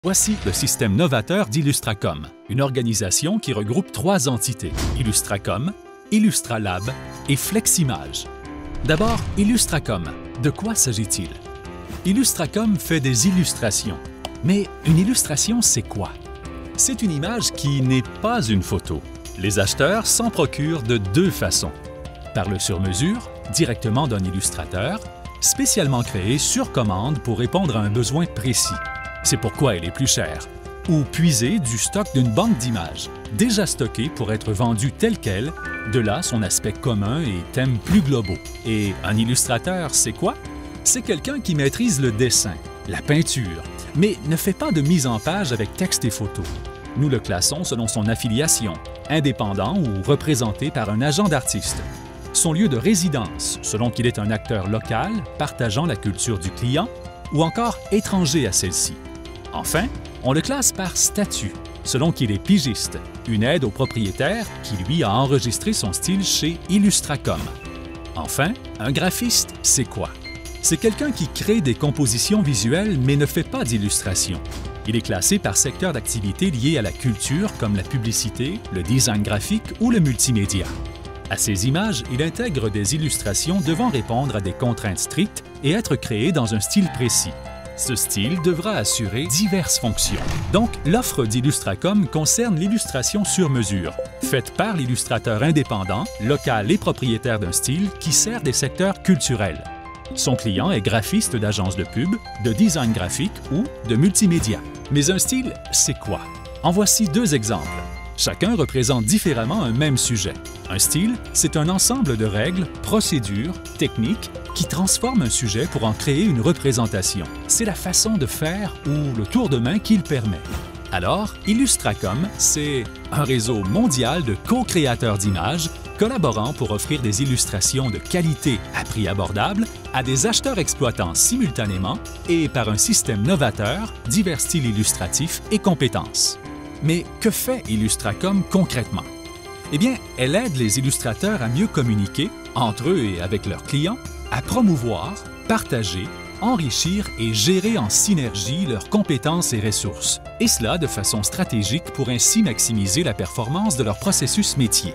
Voici le système novateur d'Illustracom, une organisation qui regroupe 3 entités, Illustracom, Illustralab et Fleximage. D'abord, Illustracom. De quoi s'agit-il? Illustracom fait des illustrations. Mais une illustration, c'est quoi? C'est une image qui n'est pas une photo. Les acheteurs s'en procurent de 2 façons. Par le sur-mesure, directement d'un illustrateur, spécialement créé sur commande pour répondre à un besoin précis. C'est pourquoi elle est plus chère. Ou puiser du stock d'une banque d'images, déjà stockée pour être vendue telle qu'elle, de là son aspect commun et thèmes plus globaux. Et un illustrateur, c'est quoi? C'est quelqu'un qui maîtrise le dessin, la peinture, mais ne fait pas de mise en page avec texte et photos. Nous le classons selon son affiliation, indépendant ou représenté par un agent d'artiste. Son lieu de résidence, selon qu'il est un acteur local partageant la culture du client ou encore étranger à celle-ci. Enfin, on le classe par statut, selon qu'il est pigiste, une aide au propriétaire qui, lui, a enregistré son style chez Illustracom. Enfin, un graphiste, c'est quoi? C'est quelqu'un qui crée des compositions visuelles mais ne fait pas d'illustration. Il est classé par secteur d'activité lié à la culture comme la publicité, le design graphique ou le multimédia. À ces images, il intègre des illustrations devant répondre à des contraintes strictes et être créées dans un style précis. Ce style devra assurer diverses fonctions. Donc, l'offre d'Illustracom concerne l'illustration sur mesure, faite par l'illustrateur indépendant, local et propriétaire d'un style qui sert des secteurs culturels. Son client est graphiste d'agence de pub, de design graphique ou de multimédia. Mais un style, c'est quoi? En voici 2 exemples. Chacun représente différemment un même sujet. Un style, c'est un ensemble de règles, procédures, techniques qui transforment un sujet pour en créer une représentation. C'est la façon de faire ou le tour de main qui le permet. Alors, Illustracom, c'est un réseau mondial de co-créateurs d'images collaborant pour offrir des illustrations de qualité à prix abordable à des acheteurs exploitants simultanément et par un système novateur, divers styles illustratifs et compétences. Mais que fait Illustracom concrètement? Eh bien, elle aide les illustrateurs à mieux communiquer entre eux et avec leurs clients, à promouvoir, partager, enrichir et gérer en synergie leurs compétences et ressources, et cela de façon stratégique pour ainsi maximiser la performance de leur processus métier.